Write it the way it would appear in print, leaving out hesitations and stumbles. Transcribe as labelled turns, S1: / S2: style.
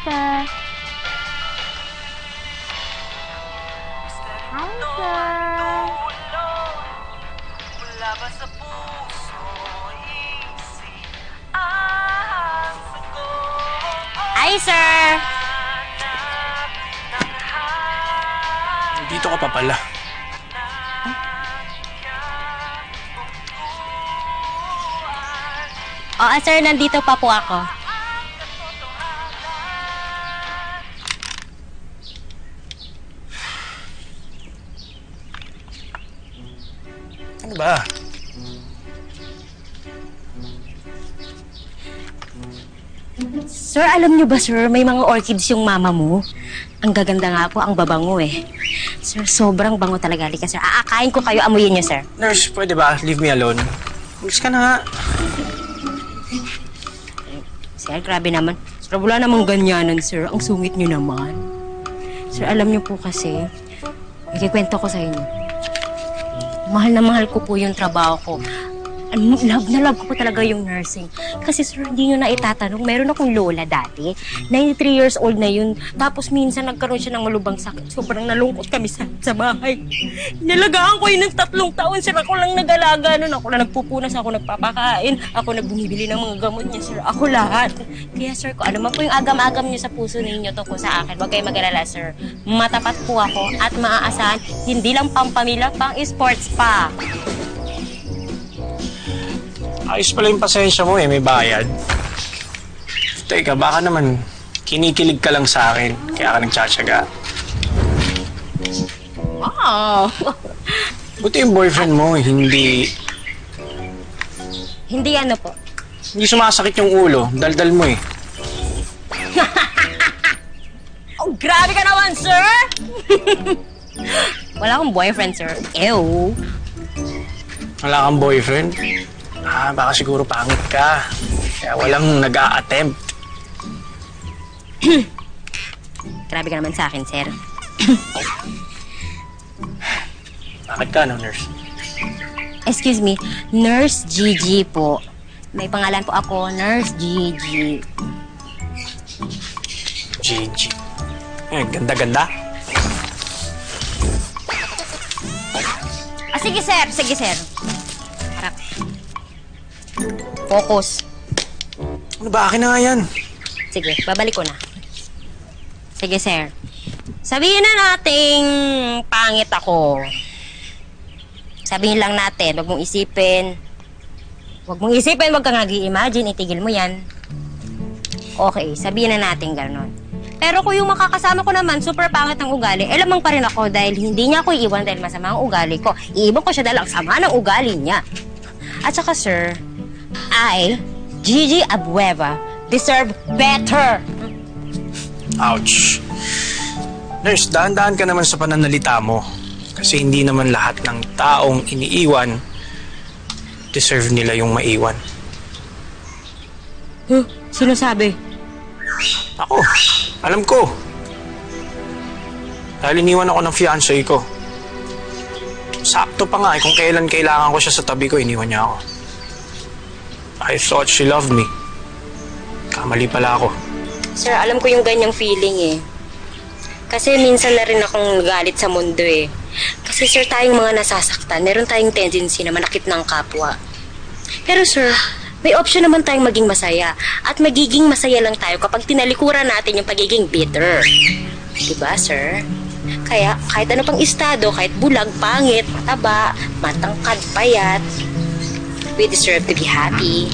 S1: sir. Hi, sir. Hi, sir.
S2: Dito ka pa pala.
S1: Oo, sir, nandito pa po ako.
S2: Ano ba?
S1: Sir, alam niyo ba, sir, may mga orchids yung mama mo? Ang gaganda nga po, ang babango eh. Sir, sobrang bango talaga. Halika, sir. Aakain ko kayo, amuyin niyo, sir.
S2: Nurse, pwede ba? Leave me alone. Ulis ka na nga.
S1: Sir, grabe naman. Sir, wala namang ganyanan, sir. Ang sungit niyo naman. Sir, alam niyo po kasi, ikikwento ko sa inyo. Mahal na mahal ko po yung trabaho ko. Love na love ko po talaga yung nursing. Kasi sir, hindi nyo na itatanong, meron akong lola dati. 93 years old na yun. Tapos minsan nagkaroon siya ng malubang sakit. Sobrang nalungkot kami sa bahay. Nalagaan ko yun ng 3 taon. Sir, ako lang nag-alaga nun. Ako lang nagpupunas, ako nagpapakain. Ako nagbumibili ng mga gamot niya, sir. Ako lahat. Kaya sir, kung ano man po yung agam-agam niyo sa puso ninyo tungkol sa akin, wag kayo mag-alala, sir. Matapat po ako at maaasahan, hindi lang pampamilya, pang-sports pa.
S2: Ayos pala yung pasensya mo eh, may bayad. Teka, baka naman kinikilig ka lang sa akin, kaya ka nagtsatsaga.
S1: Wow!
S2: Buti yung boyfriend mo, hindi
S1: Hindi ano po.
S2: sumasakit yung ulo, daldal mo eh.
S1: Oh, grabe ka naman, sir! Wala akong boyfriend, sir. Ew.
S2: Wala kang boyfriend? Baka siguro pangit ka. Kaya walang nag-a-attempt.
S1: Grabe ka naman sa akin, sir.
S2: Bakit ka, no, nurse?
S1: Excuse me, Nurse Gigi po. May pangalan po ako, Nurse Gigi.
S2: Gigi. Ganda-ganda.
S1: Sige, sir. Sige, sir. Harap. Focus.
S2: Ano ba? Akin na nga yan.
S1: Sige, babalik ko na. Sige, sir. Sabihin na nating pangit ako. Sabihin lang natin, wag mong isipin. Wag kang nag-i-imagine, itigil mo yan. Okay, sabihin na natin gano'n. Pero kung yung makakasama ko naman, super pangit ng ugali, lamang pa rin ako dahil hindi niya ako iiwan dahil masama ang ugali ko. Iiwan ko siya dahil ang sama ng ugali niya. At saka, sir, I, Gigi Abueva, deserve better.
S2: Ouch. Nurse, dahan-dahan ka naman sa pananalita mo. Kasi hindi naman lahat ng taong iniiwan deserve nila yung maiwan.
S1: Huh? Sino sabi?
S2: Ako, alam ko. Dahil iniwan ako ng fiancé ko. Sakto pa nga kung kailan kailangan ko siya sa tabi ko, iniwan niya ako. I thought she loved me. Kamali pala ako.
S1: Sir, alam ko yung ganyang feeling eh. Kasi minsan na rin akong galit sa mundo eh. Kasi sir, tayong mga nasasaktan, meron tayong tendency na manakit ng kapwa. Pero sir, may option naman tayong maging masaya. At magiging masaya lang tayo kapag tinalikuran natin yung pagiging bitter. Diba, sir? Kaya, kahit ano pang estado, kahit bulag, pangit, mataba, matangkad, payat, we deserve to be happy.